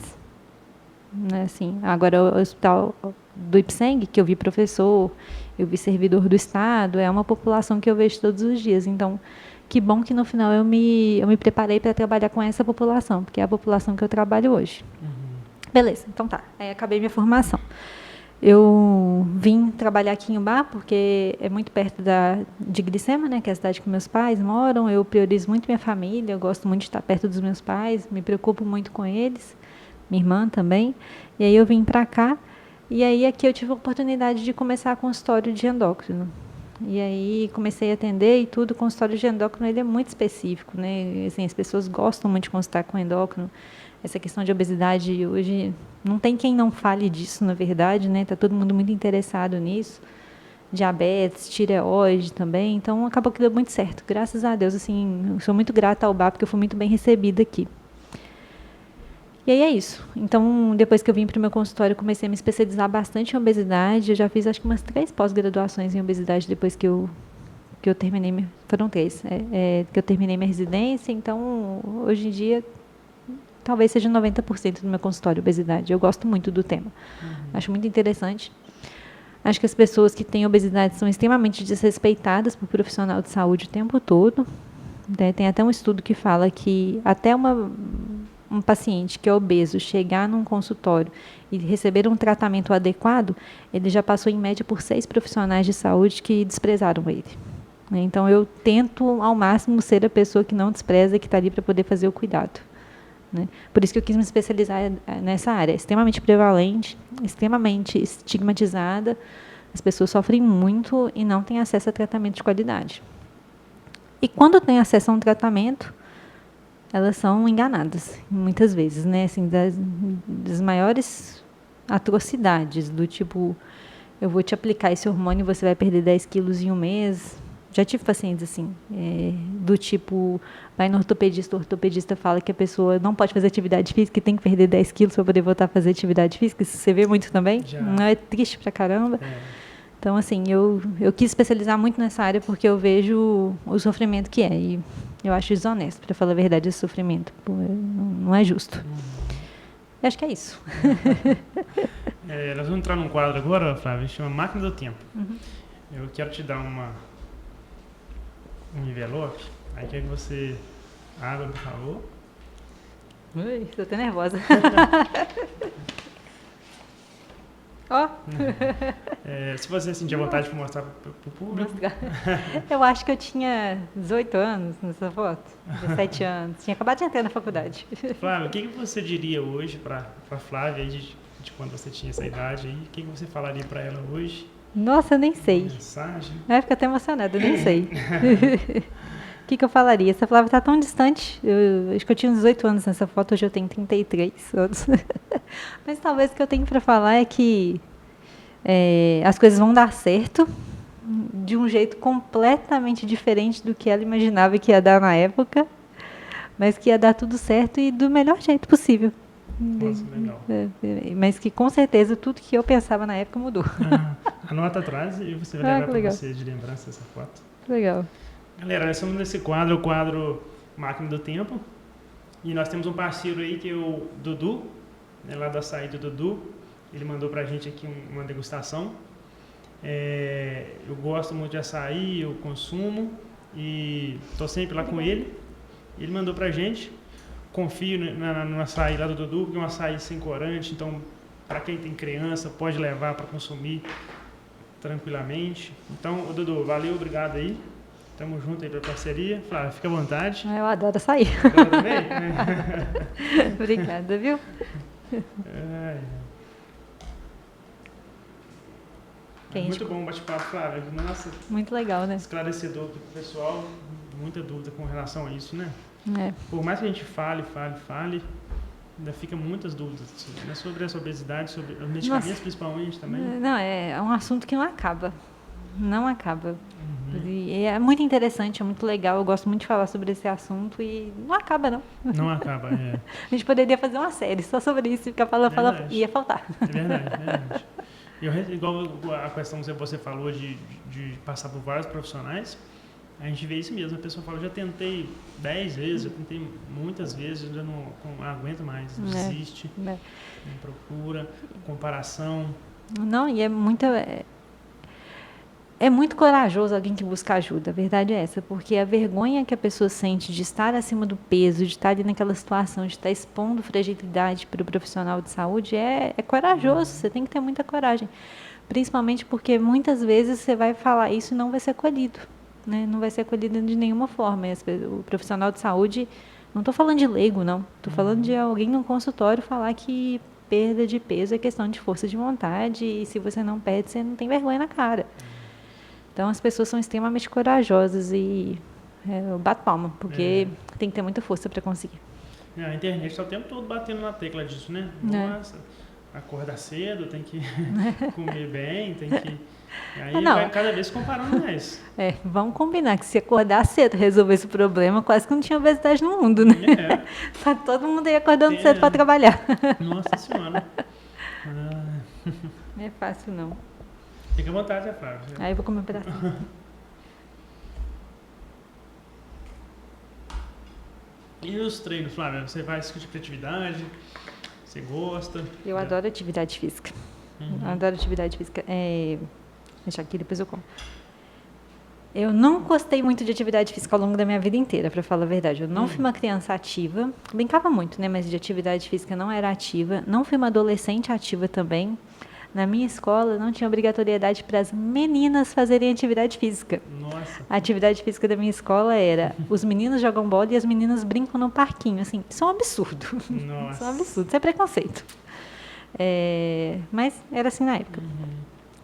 Né, assim, agora o Hospital do Ipseng, que eu vi professor, eu vi servidor do Estado, é uma população que eu vejo todos os dias, então que bom que no final eu me preparei para trabalhar com essa população, porque é a população que eu trabalho hoje. Beleza, então tá. Aí acabei minha formação. Eu vim trabalhar aqui em Ubá, porque é muito perto de Glicema, né, que é a cidade que meus pais moram. Eu priorizo muito minha família, eu gosto muito de estar perto dos meus pais, me preocupo muito com eles, minha irmã também. E aí eu vim para cá, e aí aqui eu tive a oportunidade de começar a consultório de endócrino. E aí comecei a atender e tudo. O consultório de endócrino ele é muito específico, né? Assim, as pessoas gostam muito de consultar com endócrino. Essa questão de obesidade hoje não tem quem não fale disso, na verdade, né? Tá todo mundo muito interessado nisso. Diabetes, tireoide também. Então acabou que deu muito certo. Graças a Deus, assim, eu sou muito grata ao BAP porque eu fui muito bem recebida aqui. E aí é isso. Então, depois que eu vim para o meu consultório, eu comecei a me especializar bastante em obesidade. Eu já fiz, acho que umas 3 pós-graduações em obesidade depois que eu terminei. Foram 3, que eu terminei minha residência. Então, hoje em dia, talvez seja 90% do meu consultório obesidade. Eu gosto muito do tema. Acho muito interessante. Acho que as pessoas que têm obesidade são extremamente desrespeitadas por profissional de saúde o tempo todo. Tem até um estudo que fala que até um paciente que é obeso chegar num consultório e receber um tratamento adequado, ele já passou em média por 6 profissionais de saúde que desprezaram ele. Então eu tento ao máximo ser a pessoa que não despreza, que está ali para poder fazer o cuidado. Por isso que eu quis me especializar nessa área. É extremamente prevalente, extremamente estigmatizada, as pessoas sofrem muito e não têm acesso a tratamento de qualidade. E quando têm acesso a um tratamento, elas são enganadas, muitas vezes, né? Assim, das maiores atrocidades, do tipo, eu vou te aplicar esse hormônio e você vai perder 10 quilos em um mês. Já tive pacientes assim, do tipo, vai no ortopedista, o ortopedista fala que a pessoa não pode fazer atividade física e tem que perder 10 quilos para poder voltar a fazer atividade física. Isso você vê muito também? Já. Não é triste pra caramba? Então, assim, eu quis especializar muito nessa área porque eu vejo o sofrimento que é. E eu acho desonesto, para falar a verdade, esse sofrimento. Não é justo. Eu acho que é isso. Nós vamos entrar num quadro agora, Flávia, que chama Máquina do Tempo. Eu quero te dar um envelope. Aí quero que você abra, por favor. Ui, estou até nervosa. Ó. Se você sentir a vontade de mostrar para o público. Eu acho que eu tinha 18 anos nessa foto, 17 anos. Tinha acabado de entrar na faculdade. Flávia, o que você diria hoje para a Flávia de de quando você tinha essa idade aí. O que você falaria para ela hoje? Nossa, eu nem sei. Mensagem? Eu fico até emocionada, eu nem sei. O que eu falaria? Essa Flávia está tão distante. Eu acho que eu tinha uns 18 anos nessa foto, hoje eu tenho 33 anos. Mas talvez o que eu tenho para falar é que as coisas vão dar certo de um jeito completamente diferente do que ela imaginava que ia dar na época, mas que ia dar tudo certo e do melhor jeito possível. Nossa, legal. Mas que com certeza tudo que eu pensava na época mudou. Anota atrás e você vai levar para legal. você de lembrança essa foto. Legal. Galera, nós estamos nesse quadro, o quadro Máquina do Tempo. E nós temos um parceiro aí que é o Dudu, né, lá do Açaí do Dudu. Ele mandou pra gente aqui uma degustação. Eu gosto muito de açaí, eu consumo e tô sempre lá com ele. Ele mandou pra gente. Confio no açaí lá do Dudu, porque é um açaí sem corante, então para quem tem criança pode levar para consumir tranquilamente. Então, Dudu, valeu, obrigado aí. Tamo junto aí pela parceria. Flávia, fica à vontade. Eu adoro açaí. Adoro também? Obrigada, viu? Muito bom o bate-papo, Flávia. Nossa, muito legal, né? Esclarecedor para o pessoal. Muita dúvida com relação a isso, né? Por mais que a gente fale, ainda fica muitas dúvidas, né? Sobre essa obesidade, sobre os medicamentos principalmente também. Não, é um assunto que não acaba. Não acaba. E é muito interessante, é muito legal. Eu gosto muito de falar sobre esse assunto e não acaba, não. Não acaba, A gente poderia fazer uma série só sobre isso e ficar falando, ia faltar. É verdade. Igual a questão que você falou de passar por vários profissionais, a gente vê isso mesmo. A pessoa fala, já tentei 10 vezes, já tentei muitas vezes, já não aguento mais, desiste, não procura, comparação. Não, e é muito corajoso alguém que busca ajuda, a verdade é essa, porque a vergonha que a pessoa sente de estar acima do peso, de estar ali naquela situação, de estar expondo fragilidade para o profissional de saúde, é corajoso, você tem que ter muita coragem, principalmente porque muitas vezes você vai falar isso e não vai ser acolhido. Né? Não vai ser acolhida de nenhuma forma. O profissional de saúde, não estou falando de leigo, não. Estou falando de alguém no consultório falar que perda de peso é questão de força de vontade e se você não perde, você não tem vergonha na cara. Então, as pessoas são extremamente corajosas e eu bato palma, porque tem que ter muita força para conseguir. A internet está o tempo todo batendo na tecla disso, né? Nossa, acordar cedo, tem que comer bem, tem que... E aí vai cada vez comparando mais. Vamos combinar que se acordar cedo resolver esse problema, quase que não tinha obesidade no mundo, né? Todo mundo ia acordando cedo para trabalhar. Nossa Senhora. Não é fácil, não. Fica à vontade, Flávia. Aí eu vou comer um pedacinho. E os treinos, Flávia? Você faz esse tipo de atividade? Você gosta? Eu adoro atividade física. Adoro atividade física. Deixa aqui, depois eu como. Eu não gostei muito de atividade física ao longo da minha vida inteira, para falar a verdade. Eu não fui uma criança ativa, brincava muito, né? Mas de atividade física não era ativa. Não fui uma adolescente ativa também. Na minha escola não tinha obrigatoriedade para as meninas fazerem atividade física. Nossa. A atividade física da minha escola era os meninos jogam bola e as meninas brincam no parquinho. Assim, isso é um absurdo. Nossa. Isso é um absurdo, isso é preconceito. Mas era assim na época.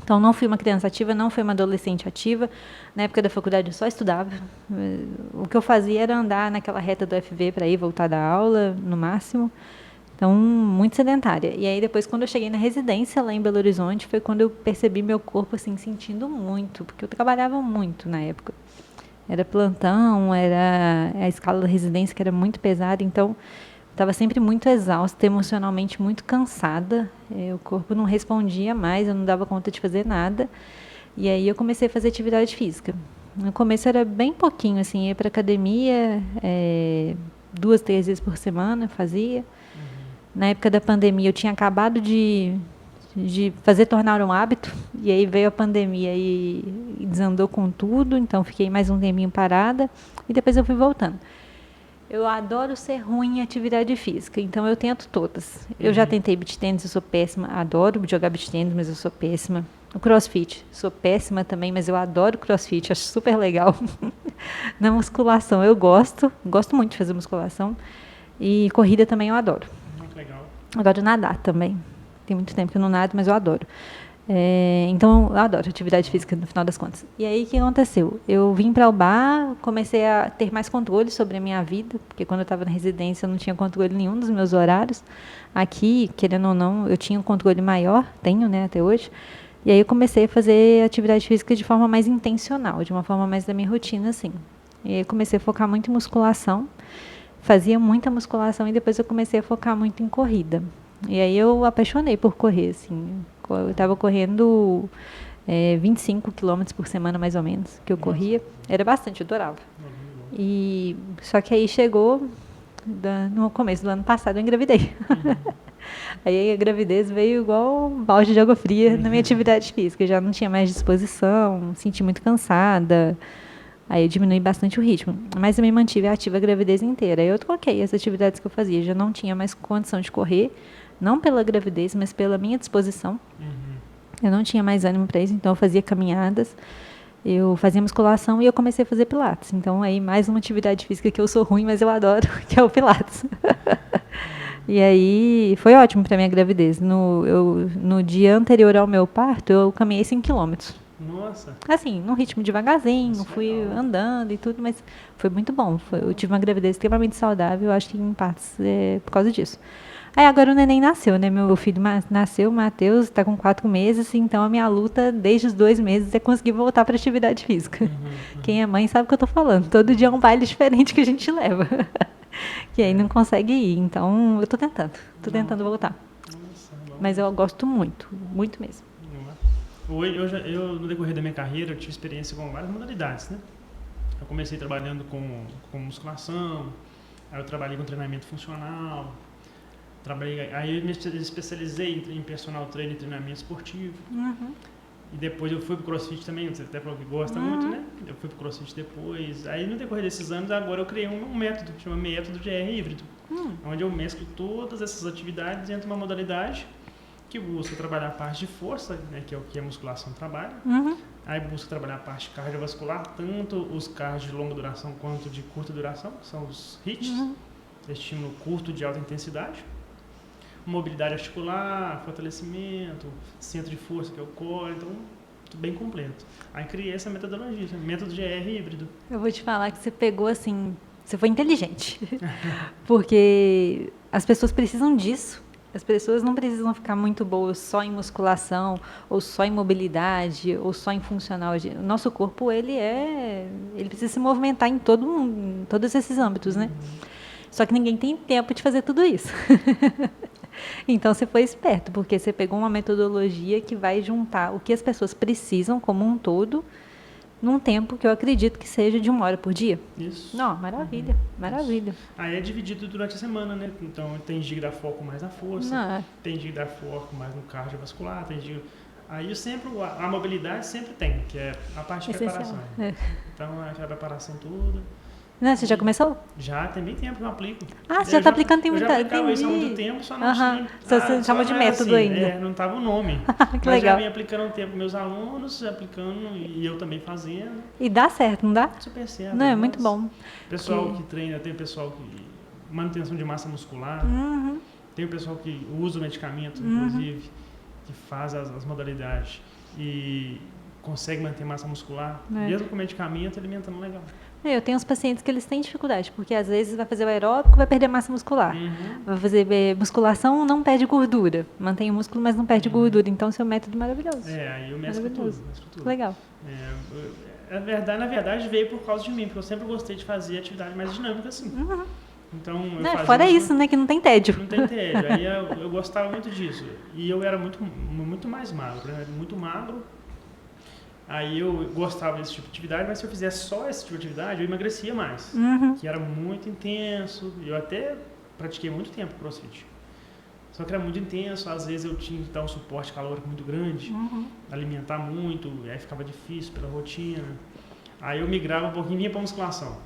Então, não fui uma criança ativa, não fui uma adolescente ativa. Na época da faculdade, eu só estudava. O que eu fazia era andar naquela reta do FV para ir voltar da aula, no máximo. Então, muito sedentária. E aí, depois, quando eu cheguei na residência lá em Belo Horizonte, foi quando eu percebi meu corpo, assim, sentindo muito. Porque eu trabalhava muito na época. Era plantão, era a escala da residência que era muito pesada. Então, estava sempre muito exausta, emocionalmente muito cansada. O corpo não respondia mais, eu não dava conta de fazer nada. E aí eu comecei a fazer atividade física. No começo era bem pouquinho, assim, ia para academia 2, 3 vezes por semana, fazia. Na época da pandemia eu tinha acabado de tornar um hábito, e aí veio a pandemia e desandou com tudo, então fiquei mais um tempinho parada, e depois eu fui voltando. Eu adoro ser ruim em atividade física, então eu tento todas. Eu já tentei beach tennis, eu sou péssima. Adoro jogar beach tennis, mas eu sou péssima. O crossfit, sou péssima também, mas eu adoro crossfit, acho super legal. Na musculação, eu gosto muito de fazer musculação. E corrida também eu adoro. Muito legal. Adoro nadar também. Tem muito tempo que eu não nado, mas eu adoro. Então, eu adoro atividade física, no final das contas. E aí, o que aconteceu? Eu vim para o bar, comecei a ter mais controle sobre a minha vida, porque quando eu estava na residência, eu não tinha controle nenhum dos meus horários. Aqui, querendo ou não, eu tinha um controle maior, tenho, né, até hoje. E aí, eu comecei a fazer atividade física de forma mais intencional, de uma forma mais da minha rotina, assim. E aí, eu comecei a focar muito em musculação, fazia muita musculação e depois eu comecei a focar muito em corrida. E aí, eu apaixonei por correr, assim. Eu estava correndo 25 quilômetros por semana, mais ou menos, que eu corria. Era bastante, eu adorava. Só que aí chegou, no começo do ano passado, eu engravidei. Aí a gravidez veio igual um balde de água fria na minha atividade física. Eu já não tinha mais disposição, senti muito cansada. Aí eu diminui bastante o ritmo. Mas eu me mantive ativa a gravidez inteira. Aí eu troquei as atividades que eu fazia. Já não tinha mais condição de correr. Não pela gravidez, mas pela minha disposição. Eu não tinha mais ânimo para isso, então eu fazia caminhadas, eu fazia musculação e eu comecei a fazer pilates. Então, aí, mais uma atividade física que eu sou ruim, mas eu adoro, que é o pilates. E aí, foi ótimo para minha gravidez. No dia anterior ao meu parto, eu caminhei 5 quilômetros. Nossa! Assim, num ritmo devagarzinho, fui andando e tudo, mas foi muito bom. Eu tive uma gravidez extremamente saudável, eu acho que em partes por causa disso. Aí agora o neném nasceu, né? Meu filho nasceu, o Matheus, está com 4 meses, então a minha luta desde os 2 meses é conseguir voltar para a atividade física. Quem é mãe sabe o que eu estou falando. Todo dia é um baile diferente que a gente leva. Que aí não consegue ir. Então eu estou tentando voltar. Mas eu gosto muito, muito mesmo. Eu, no decorrer da minha carreira, eu tive experiência com várias modalidades, né? Eu comecei trabalhando com musculação, aí eu trabalhei com treinamento funcional. Aí eu me especializei em personal trainer e treinamento esportivo. E depois eu fui pro CrossFit também, você até falou que gosta muito, né? Eu fui pro CrossFit depois. Aí no decorrer desses anos, agora eu criei um método, que chama Método GR Híbrido. Onde eu mesclo todas essas atividades dentro de uma modalidade que busca trabalhar a parte de força, né, que é o que a musculação trabalha. Aí busca trabalhar a parte cardiovascular, tanto os cardios de longa duração quanto de curta duração, que são os HIITs, estímulo curto de alta intensidade. Mobilidade articular, fortalecimento, centro de força, que é o core, então tudo bem completo. Aí criei essa metodologia, método GR híbrido. Eu vou te falar que você pegou assim, você foi inteligente, porque as pessoas precisam disso. As pessoas não precisam ficar muito boas só em musculação, ou só em mobilidade, ou só em funcional. O nosso corpo, ele precisa se movimentar em todos esses âmbitos, né? Só que ninguém tem tempo de fazer tudo isso. Então, você foi esperto, porque você pegou uma metodologia que vai juntar o que as pessoas precisam como um todo, num tempo que eu acredito que seja de 1 hora por dia. Isso. Não, maravilha, maravilha. Aí é dividido durante a semana, né? Então, tem dia que dá foco mais na força, tem dia que dá foco mais no cardiovascular, tem dia... Aí a mobilidade sempre tem, que é a parte de preparação. Então, a preparação toda... Não, você já começou? Já, tem bem tempo que eu aplico. Ah, você já está aplicando tem muito tempo. Eu já aplicava isso há muito tempo, só não tinha... Você chama de método assim, ainda. Não estava o nome. Que legal. Já vim aplicando um tempo meus alunos, aplicando e eu também fazendo. E dá certo, não dá? Super certo. Não, é muito bom. Pessoal que treina, tem pessoal que... Manutenção de massa muscular. Tem o pessoal que usa o medicamento, inclusive, que faz as modalidades e consegue manter massa muscular, mesmo com medicamento, alimentando legal. Eu tenho uns pacientes que eles têm dificuldade, porque às vezes vai fazer o aeróbico, vai perder massa muscular. Vai fazer musculação, não perde gordura. Mantém o músculo, mas não perde gordura. Então, seu método é maravilhoso. Aí eu mesclo tudo. Legal. Na verdade, veio por causa de mim, porque eu sempre gostei de fazer atividade mais dinâmica assim. Então, fora isso, né, que não tem tédio. Não tem tédio. Aí eu gostava muito disso. E eu era muito mais magro, né? Muito magro. Aí eu gostava desse tipo de atividade, mas se eu fizesse só esse tipo de atividade, eu emagrecia mais. Que era muito intenso. Eu até pratiquei muito tempo CrossFit. Só que era muito intenso, às vezes eu tinha que dar um suporte calórico muito grande, alimentar muito, aí ficava difícil pela rotina. Aí eu migrava um pouquinho e vinha para musculação.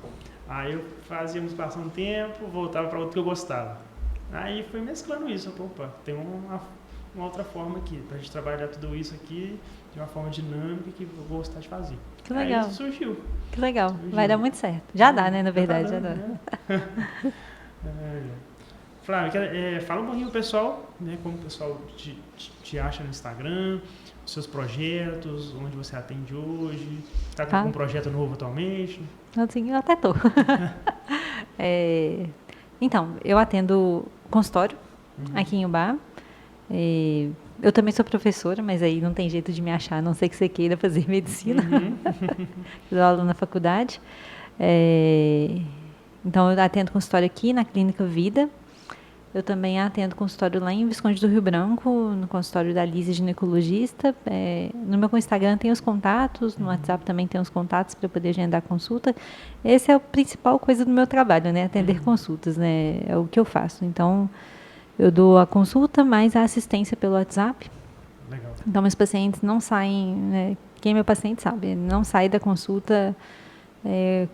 Aí eu fazia musculação um tempo, voltava para outro que eu gostava. Aí fui mesclando isso. Opa, tem uma outra forma aqui, pra gente trabalhar tudo isso aqui de uma forma dinâmica que eu vou gostar de fazer. Que legal. Aí surgiu. Que legal. Vai dar muito certo. Já dá, né, na verdade, já dá. Flávia, fala um pouquinho pro pessoal, né, como o pessoal te acha no Instagram, os seus projetos, onde você atende hoje, está com algum projeto novo atualmente? Assim, eu até tô. Então, eu atendo consultório aqui em Ubá. Eu também sou professora, mas aí não tem jeito de me achar, a não ser que você queira fazer medicina. Eu dou aula na faculdade. Então, eu atendo consultório aqui na Clínica Vida. Eu também atendo consultório lá em Visconde do Rio Branco, no consultório da Lísia, ginecologista. No meu Instagram tem os contatos, no WhatsApp também tem os contatos para poder agendar consulta. Essa é a principal coisa do meu trabalho, né? Atender consultas, né? É o que eu faço. Então, eu dou a consulta, mais a assistência pelo WhatsApp. Legal. Então, meus pacientes não saem, né? Quem é meu paciente sabe, não sai da consulta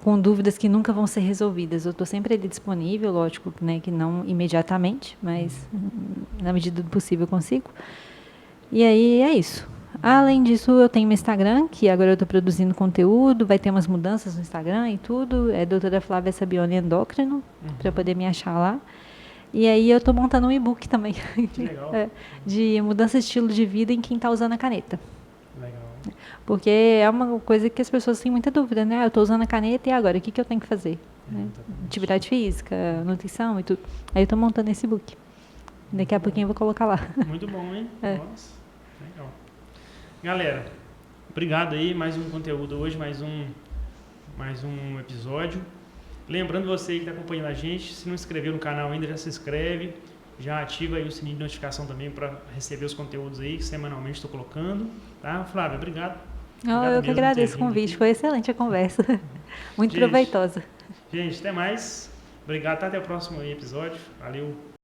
com dúvidas que nunca vão ser resolvidas. Eu estou sempre ali disponível, lógico, né, que não imediatamente, mas na medida do possível eu consigo. E aí é isso. Além disso, eu tenho meu Instagram, que agora eu estou produzindo conteúdo, vai ter umas mudanças no Instagram e tudo. É doutora Flávia Sabione Endócrino, para poder me achar lá. E aí eu estou montando um e-book também. Que legal. De mudança de estilo de vida em quem está usando a caneta. Legal. Porque é uma coisa que as pessoas têm muita dúvida, né? Eu estou usando a caneta e agora? O que eu tenho que fazer? Né? Atividade física, nutrição e tudo. Aí eu estou montando esse book. Daqui a pouquinho eu vou colocar lá. Muito bom, hein? Nossa, legal. Galera, obrigado aí. Mais um conteúdo hoje, mais um episódio. Lembrando você que está acompanhando a gente, se não inscreveu no canal ainda, já se inscreve. Já ativa aí o sininho de notificação também para receber os conteúdos aí que semanalmente estou colocando. Tá, Flávia? Obrigado. Eu que agradeço o convite. Foi excelente a conversa. Muito proveitosa. Gente, até mais. Obrigado. Até o próximo episódio. Valeu.